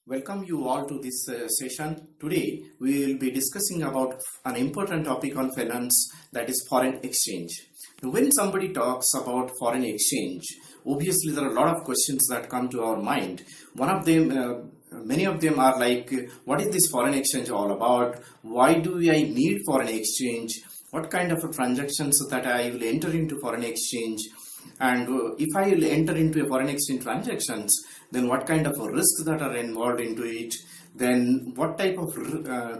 Welcome you all to this session. Today we will be discussing about an important topic on finance, that is foreign exchange. Now, when somebody talks about foreign exchange, obviously there are a lot of questions that come to our mind. One of them, many of them are like, what is this foreign exchange all about? Why do I need foreign exchange? What kind of transactions that I will enter into foreign exchange? And if I will enter into a foreign exchange transactions, then what kind of risks that are involved into it? Then what type of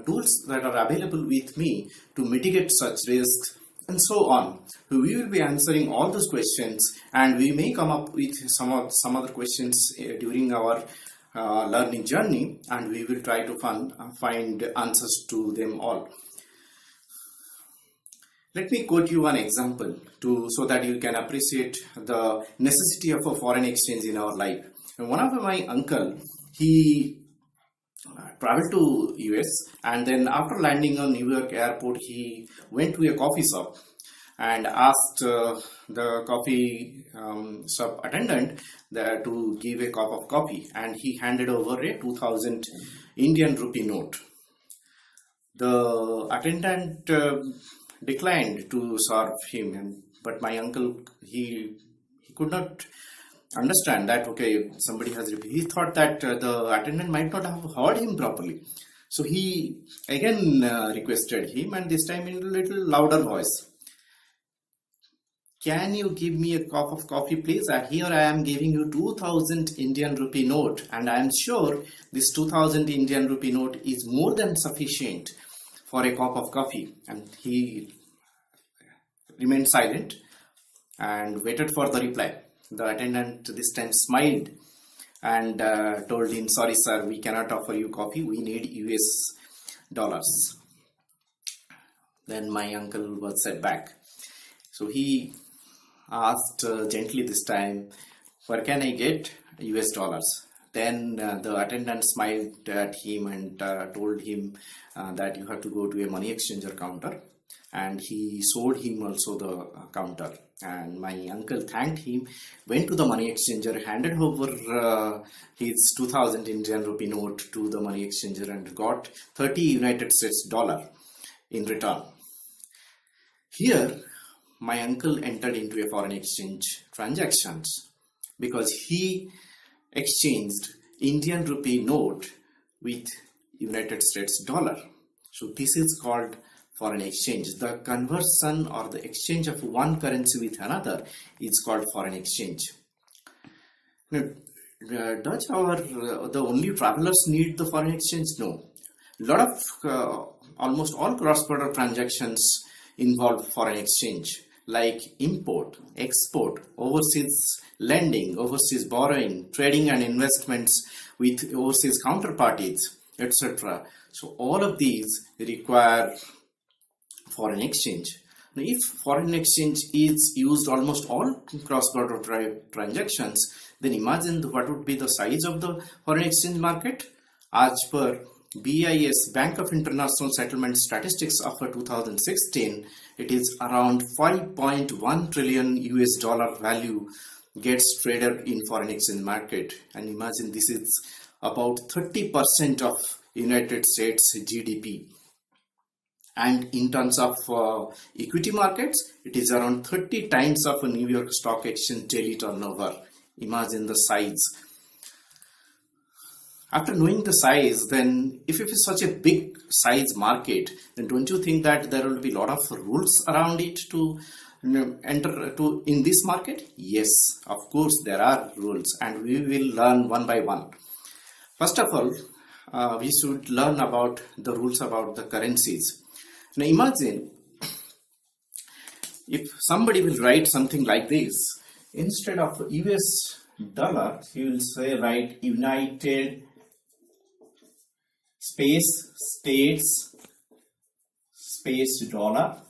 tools that are available with me to mitigate such risks, and so on. So we will be answering all those questions, and we may come up with some other questions during our learning journey, and we will try to find answers to them all. Let me quote you one example so that you can appreciate the necessity of a foreign exchange in our life. And one of my uncle, he traveled to US, and then after landing on New York airport, he went to a coffee shop and asked the coffee shop attendant to give a cup of coffee, and he handed over a 2000 Indian rupee note. The attendant declined to serve him, but my uncle, he could not understand that, okay, somebody has repeated. He thought that the attendant might not have heard him properly. So he again requested him, and this time in a little louder voice. Can you give me a cup of coffee, please? Here I am giving you 2000 Indian rupee note, and I am sure this 2000 Indian rupee note is more than sufficient for a cup of coffee. And he remained silent and waited for the reply. The attendant this time smiled and told him, sorry sir, we cannot offer you coffee, we need US dollars. Then my uncle was set back. So he asked gently this time, where can I get US dollars? Then the attendant smiled at him and told him that you have to go to a money exchanger counter, and he showed him also the counter. And my uncle thanked him, went to the money exchanger, handed over his 2000 Indian rupee note to the money exchanger, and got 30 United States dollar in return. Here my uncle entered into a foreign exchange transactions because he exchanged Indian rupee note with United States dollar. So this is called foreign exchange. The conversion or the exchange of one currency with another is called foreign exchange. Now, does the only travelers need the foreign exchange? No. A lot of almost all cross-border transactions involve foreign exchange, like import, export, overseas lending, overseas borrowing, trading and investments with overseas counterparties, etc. So all of these require foreign exchange. Now, if foreign exchange is used almost all cross-border transactions, then imagine what would be the size of the foreign exchange market. As per BIS, Bank of International Settlement statistics of 2016, it is around 5.1 trillion US dollar value gets traded in foreign exchange market. And imagine this is about 30% of United States GDP. And in terms of equity markets, it is around 30 times of a New York Stock Exchange daily turnover. Imagine the size. After knowing the size, then if it is such a big size market, then don't you think that there will be a lot of rules around it to enter in this market? Yes, of course there are rules, and we will learn one by one. First of all, we should learn about the rules about the currencies. Now imagine if somebody will write something like this. Instead of US dollar, he will say write United States dollar.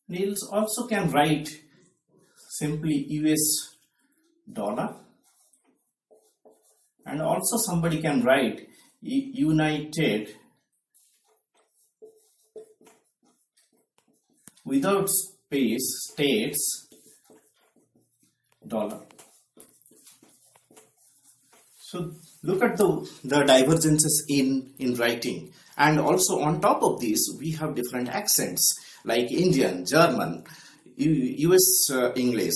He also can write simply US dollar, and also somebody can write United without space States dollar. So Look at the divergences in writing. And also on top of this, we have different accents like Indian, German, US English,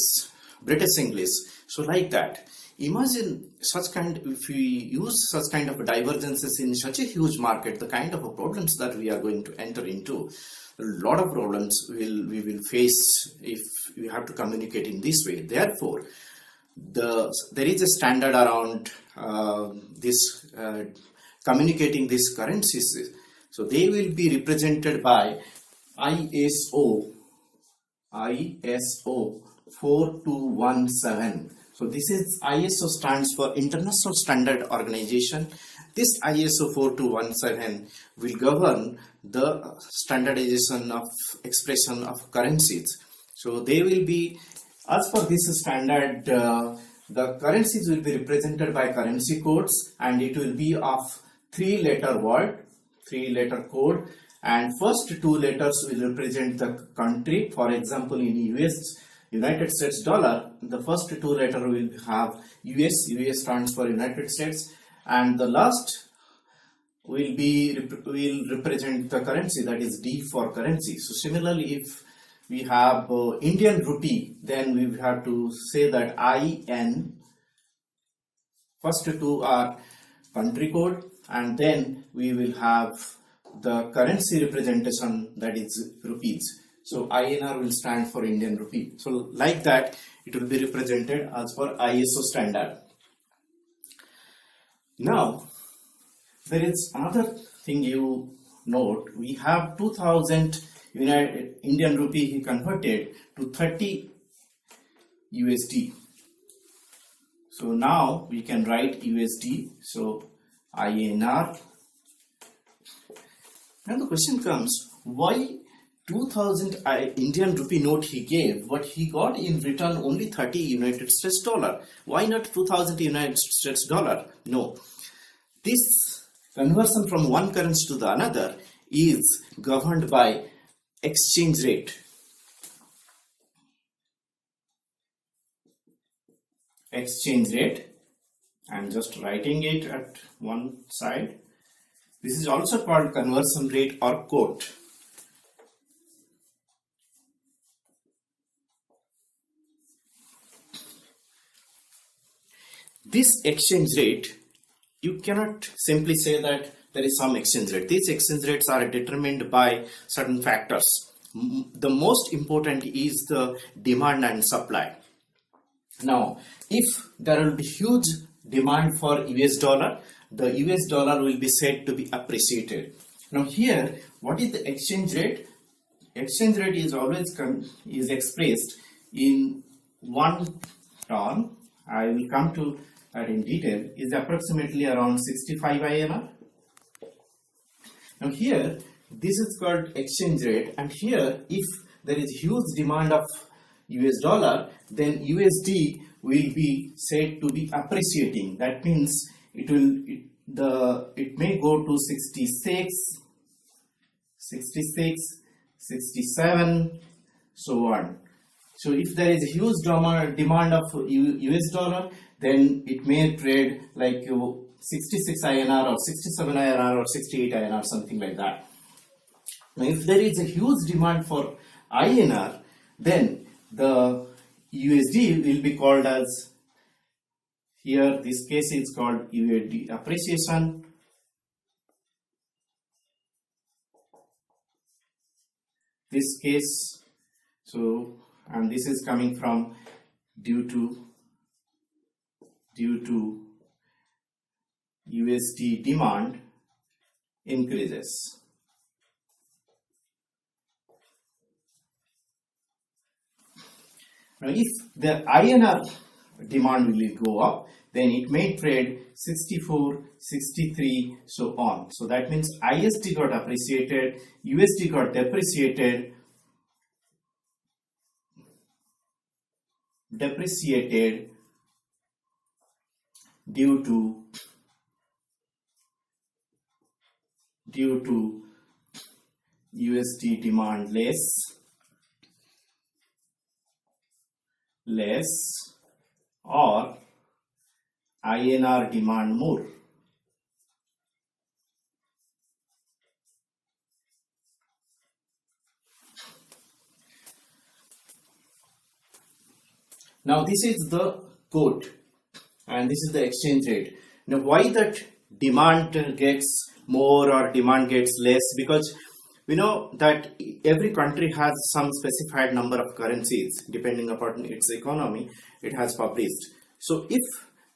British English. So like that. Imagine such kind, if we use such kind of divergences in such a huge market, the kind of problems that we are going to enter into. A lot of problems we will face if we have to communicate in this way. Therefore, there is a standard around this communicating these currencies. So they will be represented by ISO 4217. So this is ISO stands for International Standard Organization. This ISO 4217 will govern the standardization of expression of currencies. So they will be, as per this standard, the currencies will be represented by currency codes, and it will be of 3-letter word, 3-letter code, and first 2 letters will represent the country. For example, in United States dollar, the first 2 letter will have US stands for United States, and the last will represent the currency, that is D for currency. So similarly, if we have Indian rupee, then we have to say that IN, first 2 are country code, and then we will have the currency representation, that is rupees. So INR will stand for Indian rupee. So like that, it will be represented as per ISO standard. Now, there is another thing you note. We have 2000 Indian rupee he converted to 30 USD. So now we can write USD. So INR. Now the question comes, why 2000 Indian rupee note he gave, but he got in return only 30 United States dollar? Why not 2000 United States dollar? No. This conversion from one currency to the another is governed by exchange rate. Exchange rate. I'm just writing it at one side. This is also called conversion rate or quote. This exchange rate, you cannot simply say that there is some exchange rate. These exchange rates are determined by certain factors. The most important is the demand and supply. Now, if there will be huge demand for US dollar, the US dollar will be said to be appreciated. Now here, what is the exchange rate? Exchange rate is always expressed in one term. I will come to that in detail. Is approximately around 65 INR. Now here, this is called exchange rate, and here if there is huge demand of US dollar, then USD will be said to be appreciating. That means it may go to 66, 67, so on. So if there is a huge demand of US dollar, then it may trade like 66 INR or 67 INR or 68 INR, something like that. Now if there is a huge demand for INR, then the USD will be called as, here this case is called USD appreciation. This case, so, and this is coming from due to USD demand increases. Now if the INR demand will go up, then it may trade 64, 63, so on. So that means ISD got appreciated, USD got depreciated, due to USD demand less or INR demand more. Now this is the quote and this is the exchange rate. Now why that demand gets more or demand gets less? Because we know that every country has some specified number of currencies depending upon its economy. It has published. So if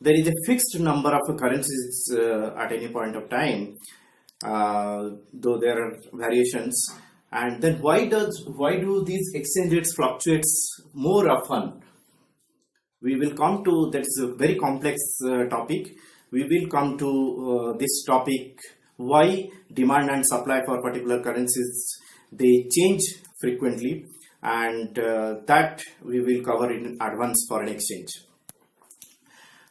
there is a fixed number of currencies at any point of time, though there are variations, and then why do these exchange rates fluctuates more often? We will come to, that is a very complex topic. We will come to this topic, why demand and supply for particular currencies they change frequently, and that we will cover in advance for an exchange.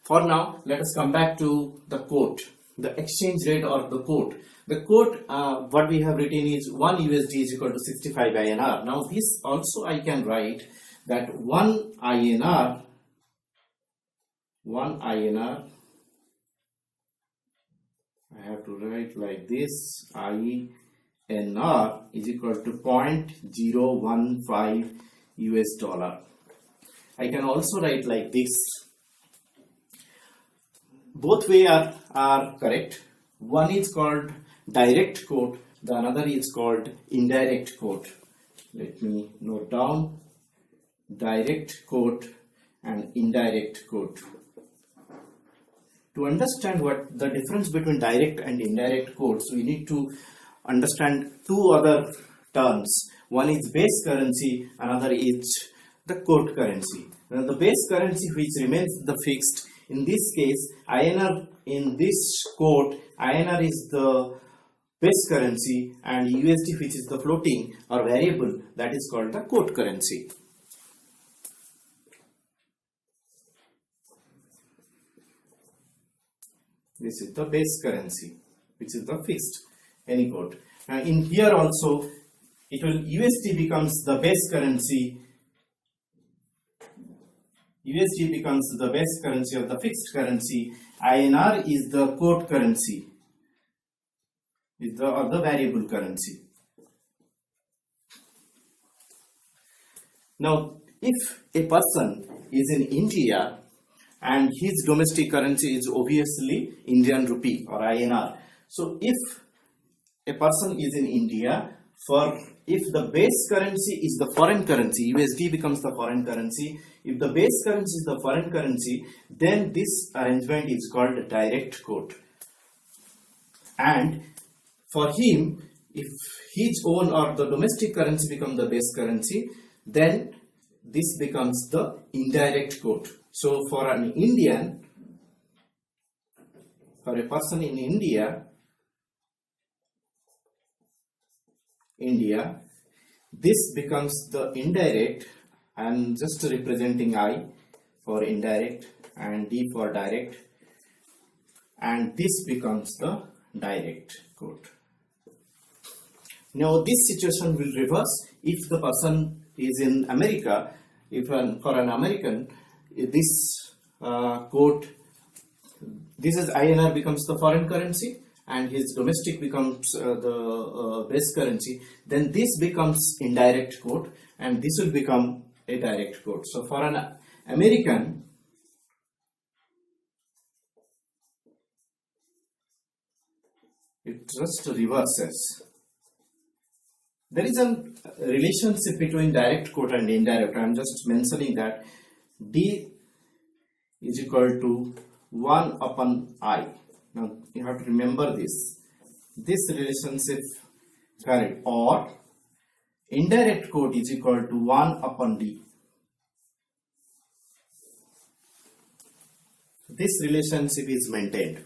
For now, let us come back to the quote, the exchange rate or the quote. The quote, what we have written is 1 USD is equal to 65 INR. Now this also I can write that 1 INR I have to write like this, INR is equal to 0.015 US dollar. I can also write like this. Both way are correct. One is called direct quote, the another is called indirect quote. Let me note down direct quote and indirect quote. To understand what the difference between direct and indirect quotes, we need to understand two other terms. One is base currency, another is the quote currency. Now the base currency which remains the fixed, in this case INR, in this quote INR is the base currency and USD which is the floating or variable, that is called the quote currency. This is the base currency which is the fixed, any quote. Now in here also it will, USD becomes the base currency, USD becomes the base currency of the fixed currency, INR is the quote currency, is the or the variable currency. Now if a person is in India and his domestic currency is obviously Indian rupee or INR. So if a person is in India, if the base currency is the foreign currency, USD becomes the foreign currency. If the base currency is the foreign currency, then this arrangement is called a direct quote. And for him, if his own or the domestic currency becomes the base currency, then this becomes the indirect quote. So for an Indian, for a person in India, this becomes the indirect. I am just representing I for indirect and D for direct, and this becomes the direct quote. Now this situation will reverse if the person is in America. For an American, this quote, this is INR becomes the foreign currency and his domestic becomes the base currency, then this becomes indirect quote and this will become a direct quote. So for an American, it just reverses. There is a relationship between direct quote and indirect. I am just mentioning that D is equal to 1 upon I. Now you have to remember this relationship correct, or indirect quote is equal to 1 upon D. This relationship is maintained.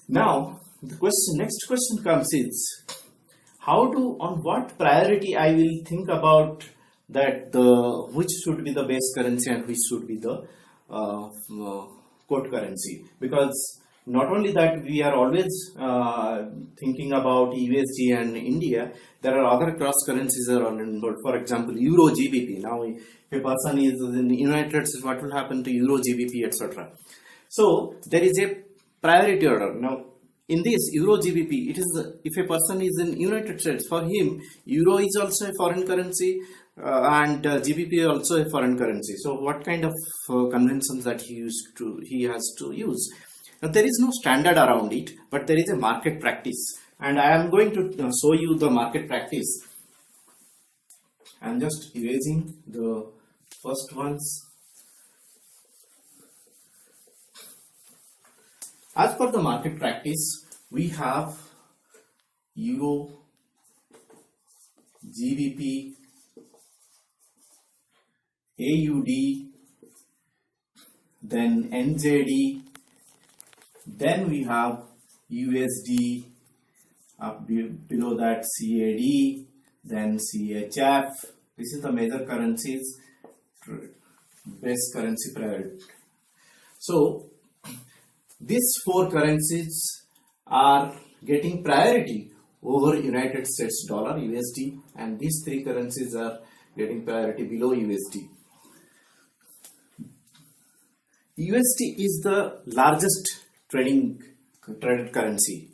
Now the next question comes is, on what priority I will think about that which should be the base currency and which should be the quote currency, because not only that we are always thinking about USD and India, there are other cross currencies are involved. For example, Euro GBP. Now if a person is in the United States, what will happen to Euro GBP, etc. So there is a priority order. Now in this Euro GBP, it is if a person is in United States, for him Euro is also a foreign currency, and GBP also a foreign currency. So what kind of conventions that he has to use? Now, there is no standard around it, but there is a market practice, and I am going to show you the market practice. I am just erasing the first ones. As per the market practice, we have Euro, GBP, AUD, then NZD, then we have USD, up below that CAD, then CHF. This is the major currencies, base currency pair. So these four currencies are getting priority over United States dollar, USD, and these three currencies are getting priority below USD. USD is the largest traded currency.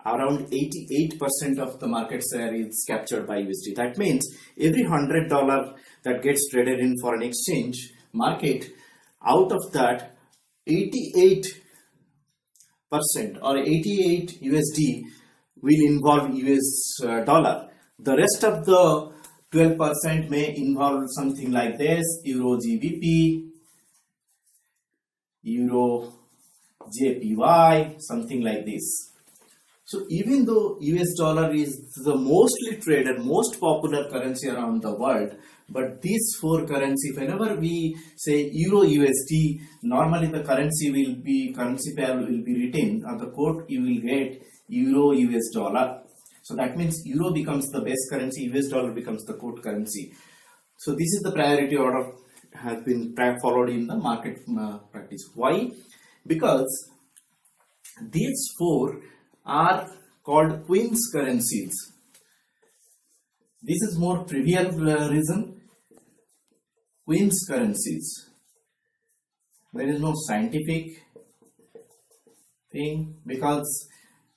Around 88% of the market share is captured by USD. That means every $100 that gets traded in foreign exchange market, out of that 88% or 88 USD will involve US dollar. The rest of the 12% may involve something like this: Euro GBP, Euro JPY, something like this. So even though US dollar is the mostly traded, most popular currency around the world, but these four currencies, whenever we say Euro USD, normally the currency pair will be written on the quote, you will get Euro US dollar. So that means Euro becomes the base currency, US dollar becomes the quote currency. So this is the priority order has been followed in the market practice. Why? Because these four are called Queen's currencies. This is more trivial reason. Queen's currencies. There is no scientific thing, because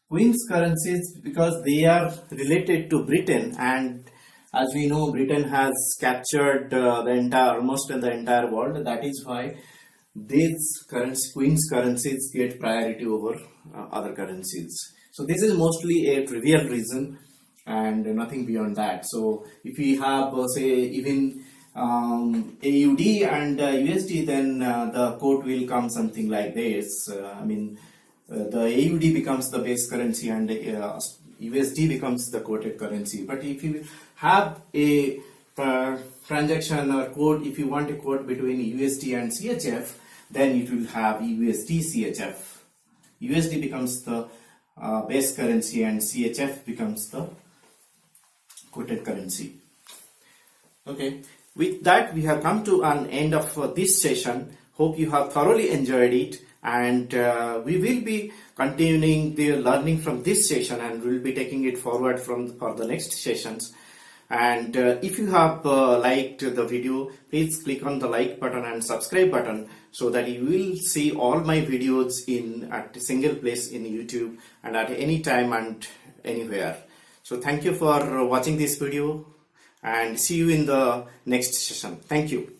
Queen's currencies, because they are related to Britain, and as we know, Britain has captured almost the entire world. That is why these Queen's currencies get priority over other currencies. So this is mostly a trivial reason and nothing beyond that. So if we have say even AUD and USD, then the quote will come something like this. The AUD becomes the base currency and USD becomes the quoted currency. But if you have a transaction or quote, if you want a quote between USD and CHF, then it will have USD CHF. USD becomes the base currency and CHF becomes the quoted currency. Okay, with that we have come to an end of this session. Hope you have thoroughly enjoyed it, and we will be continuing the learning from this session, and we will be taking it forward for the next sessions. And if you have liked the video, please click on the like button and subscribe button, so that you will see all my videos at a single place in YouTube and at any time and anywhere. So thank you for watching this video, and see you in the next session. Thank you.